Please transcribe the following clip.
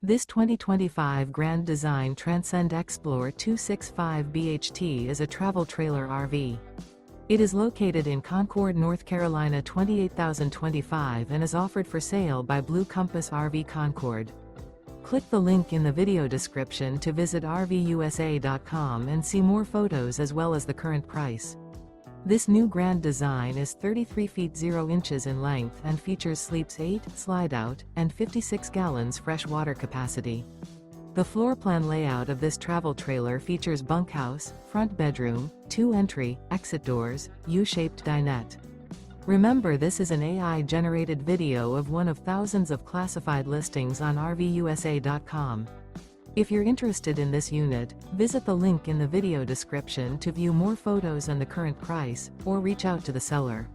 This 2025 Grand Design Transcend Xplor 265 BHT is a travel trailer RV. It is located in Concord, North Carolina 28025 and is offered for sale by Blue Compass RV Concord. Click the link in the video description to visit RVUSA.com and see more photos as well as the current price. This new Grand Design is 33 feet 0 inches in length and features sleeps 8, slide-out, and 56 gallons fresh water capacity. The floor plan layout of this travel trailer features bunkhouse, front bedroom, 2 entry, exit doors, U-shaped dinette. Remember, this is an AI-generated video of one of thousands of classified listings on RVUSA.com. If you're interested in this unit, visit the link in the video description to view more photos and the current price, or reach out to the seller.